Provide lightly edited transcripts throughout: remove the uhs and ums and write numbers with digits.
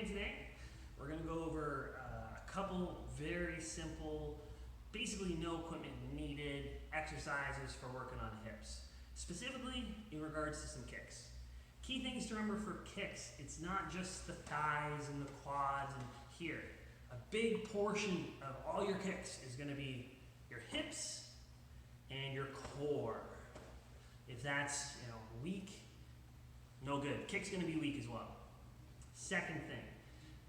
again today. We're going to go over a couple very simple, basically no equipment needed exercises for working on hips, specifically in regards to some kicks. Key things to remember for kicks, it's not just the thighs and the quads and here. A big portion of all your kicks is going to be your hips and your core. If that's weak, no good. Kick's going to be weak as well. Second thing,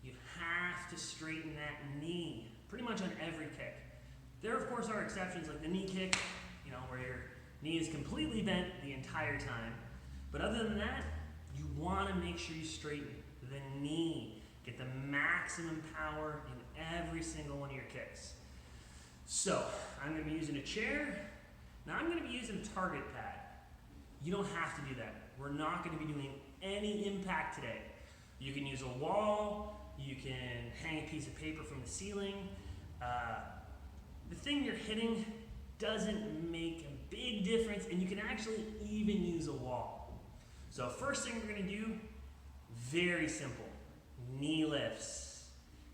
you have to straighten that knee pretty much on every kick. There of course are exceptions like the knee kick, where your knee is completely bent the entire time. But other than that, you want to make sure you straighten the knee. Get the maximum power in every single one of your kicks. So, I'm going to be using a chair. Now I'm going to be using a target pad. You don't have to do that. We're not going to be doing any impact today. You can use a wall, you can hang a piece of paper from the ceiling. The thing you're hitting doesn't make a big difference, and you can actually even use a wall. So first thing we're going to do, very simple, knee lifts.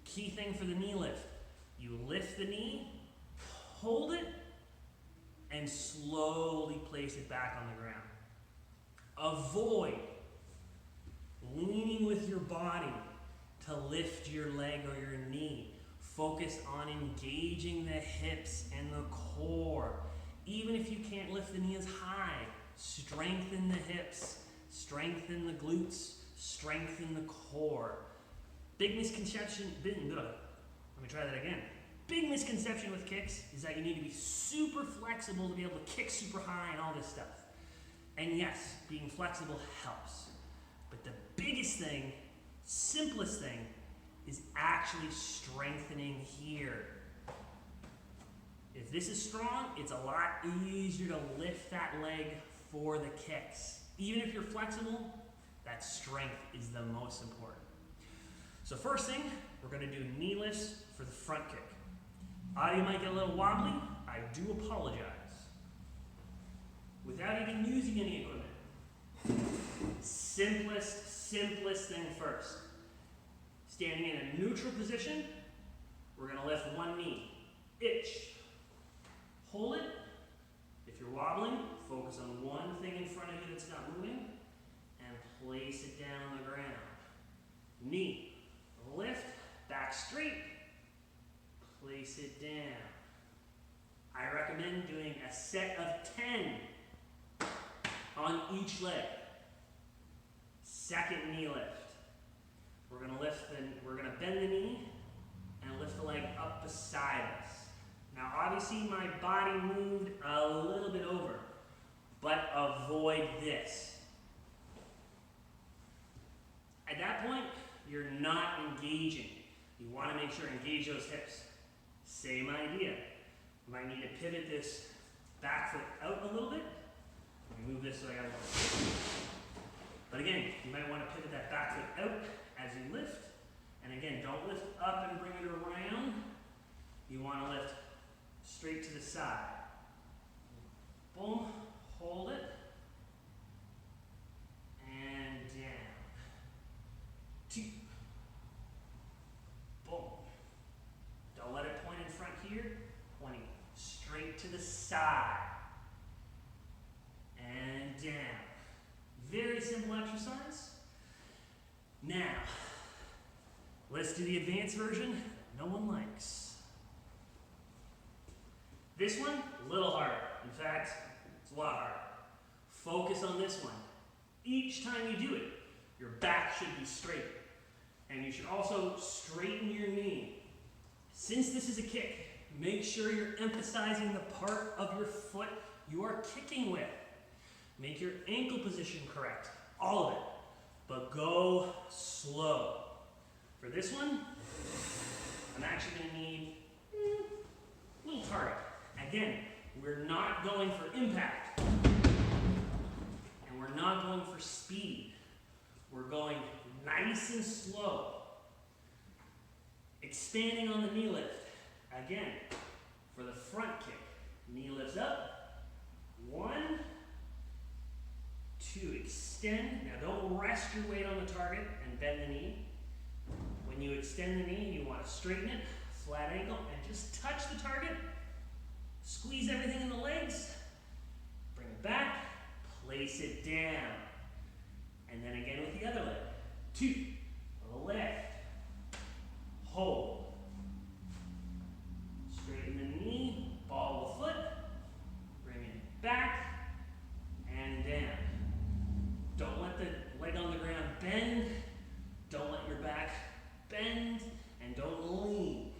Key thing for the knee lift, you lift the knee, hold it, and slowly place it back on the ground. Avoid leaning with your body to lift your leg or your knee. Focus on engaging the hips and the core. Even if you can't lift the knee as high, strengthen the hips, strengthen the glutes, strengthen the core. Big misconception, let me try that again. Big misconception with kicks is that you need to be super flexible to be able to kick super high and all this stuff. And yes, being flexible helps. But the biggest thing, simplest thing, is actually strengthening here. If this is strong, it's a lot easier to lift that leg for the kicks. Even if you're flexible, that strength is the most important. So first thing, we're going to do knee lifts for the front kick. Audio might get a little wobbly. I do apologize. Without even using any equipment. Simplest thing first. Standing in a neutral position, we're going to lift one knee. Itch. Hold it. If you're wobbling, focus on one thing in front of you that's not moving, and place it down on the ground. Knee. Lift, back straight. Place it down. I recommend doing a set of 10 on each leg. Second knee lift. We're going to bend the knee and lift the leg up beside us. Now obviously my body moved a little bit over, but avoid this. At that point, you're not engaging. You want to make sure to engage those hips. Same idea. You might need to pivot this back foot out a little bit. Move this so I got it. But again, you might want to pivot that back foot out as you lift. And again, don't lift up and bring it around. You want to lift straight to the side. Boom, hold it. And down. 2. Boom. Don't let it point in front here. Pointing straight to the side. And down. Very simple exercise. Now, let's do the advanced version no one likes. This one, a little harder. In fact, it's a lot harder. Focus on this one. Each time you do it, your back should be straight. And you should also straighten your knee. Since this is a kick, make sure you're emphasizing the part of your foot you are kicking with. Make your ankle position correct, all of it, but go slow. For this one, I'm actually going to need a little target. Again, we're not going for impact, and we're not going for speed. We're going nice and slow. Expanding on the knee lift. Again, for the front kick, knee lifts up, 1, 2, extend. Now don't rest your weight on the target and bend the knee. When you extend the knee, you want to straighten it, flat ankle, and just touch the target. Squeeze everything in the legs. Bring it back. Place it down. And then again with the other leg. 2. Lift. Hold. Straighten the knee. Ball the foot. Bring it back. And down. Don't let the leg on the ground bend. Don't let your back bend. And don't lean.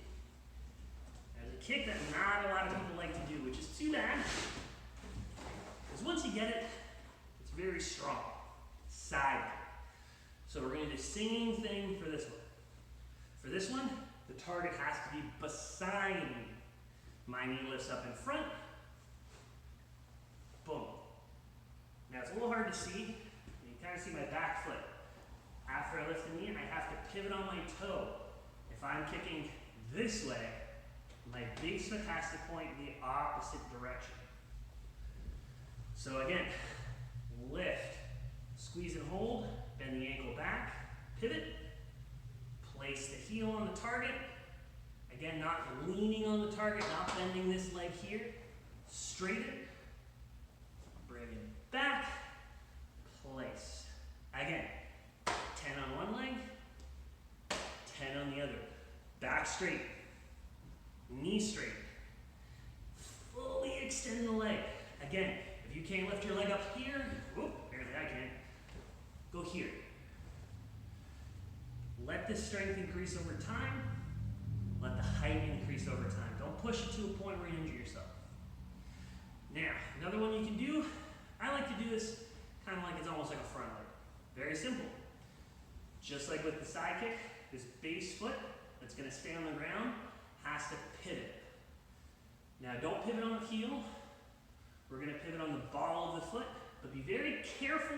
There's a kick that not a lot of people like to do, which is too bad. Because once you get it, it's very strong. Side kick. So we're going to do the same thing for this one. For this one, the target has to be beside me. My knee lifts up in front. Boom. Now it's a little hard to see. You can kind of see my back foot. After I lift the knee, I have to pivot on my toe. If I'm kicking this way, my base foot has to point in the opposite direction. So again, lift, squeeze and hold, bend the ankle back, pivot, place the heel on the target. Again, not leaning on the target, not bending this leg here. Straighten, bring it back, place. Again, 10 on one leg, 10 on the other. Back straight, knee straight. Fully extend the leg. Again, if you can't lift your leg up here, whoop, barely I can. Go here. Let the strength increase over time. Let the height increase over time. Don't push it to a point where you injure yourself. Now, another one you can do, I like to do this kind of like it's almost like a front leg. Very simple. Just like with the side kick, this base foot that's going to stay on the ground has to pivot. Now, don't pivot on the heel. We're going to pivot on the ball of the foot, but be very careful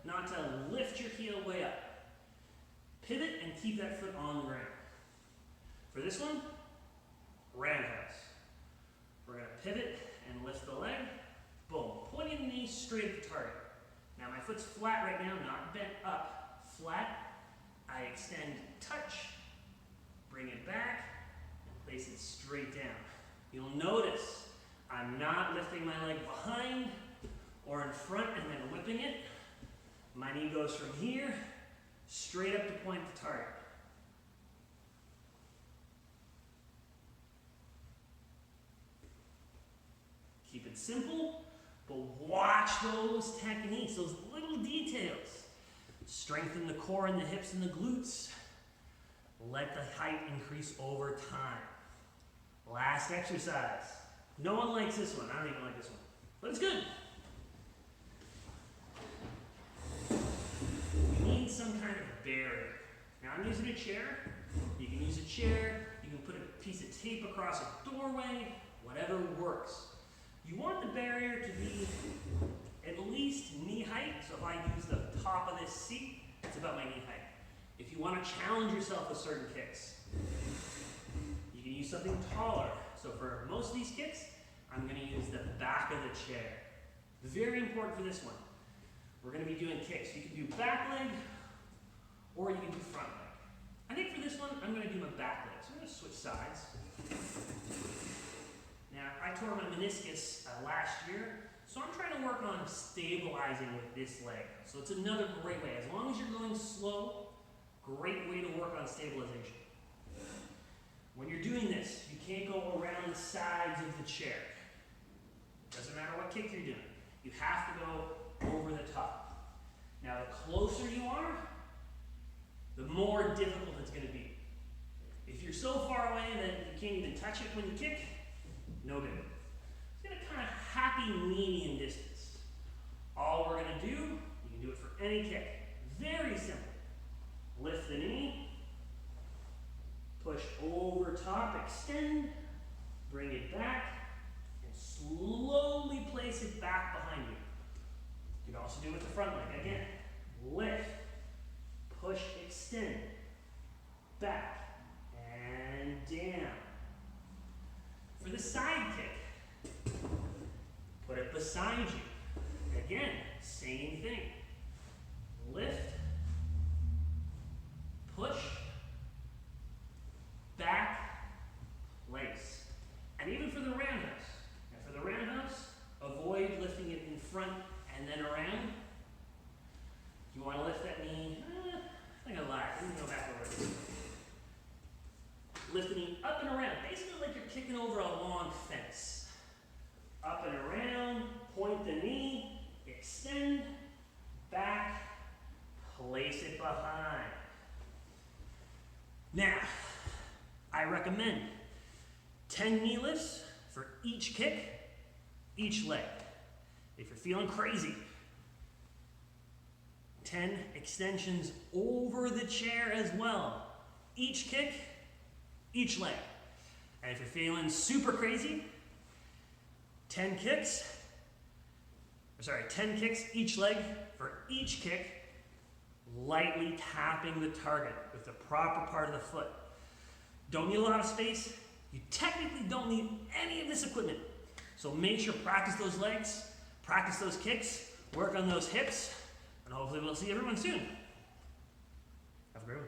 not to lift your heel way up. Pivot and keep that foot on the ground. For this one, roundhouse. We're going to pivot and lift the leg. Boom. Pointing the knee straight at the target. Now my foot's flat right now, not bent up. Flat. I extend, touch, bring it back, and place it straight down. You'll notice I'm not lifting my leg behind or in front and then whipping it. My knee goes from here straight up to point the target. Keep it simple, but watch those techniques, those little details. Strengthen the core and the hips and the glutes. Let the height increase over time. Last exercise. No one likes this one. I don't even like this one, but it's good. You need some kind of barrier. Now I'm using a chair. You can use a chair. You can put a piece of tape across a doorway. Whatever works. You want the barrier to be at least knee height. So if I use the top of this seat, it's about my knee height. If you want to challenge yourself with certain kicks, you can use something taller. So for most of these kicks, I'm going to use the back of the chair. Very important for this one. We're going to be doing kicks. You can do back leg, or you can do front leg. I think for this one, I'm going to do my back leg. So I'm going to switch sides. Now, I tore my meniscus last year, so I'm trying to work on stabilizing with this leg. So it's another great way. As long as you're going slow, great way to work on stabilization. When you're doing this, you can't go around the sides of the chair. Doesn't matter what kick you're doing. You have to go over the top. Now, the closer you are, the more difficult it's going to be. If you're so far away that you can't even touch it when you kick, no good. It's going to kind of happy medium distance. All we're going to do, you can do it for any kick. Very simple. Lift the knee, push over top, extend, bring it back, and slowly place it back behind you. You can also do it with the front leg. Again, lift, push, extend, back, and down. For the side kick, put it beside you. Again, same thing. Lift, push, long fence. Up and around, point the knee, extend, back, place it behind. Now, I recommend 10 knee lifts for each kick, each leg. If you're feeling crazy, 10 extensions over the chair as well. Each kick, each leg. And if you're feeling super crazy, 10 kicks each leg for each kick, lightly tapping the target with the proper part of the foot. Don't need a lot of space. You technically don't need any of this equipment. So make sure practice those legs, practice those kicks, work on those hips, and hopefully we'll see everyone soon. Have a great one.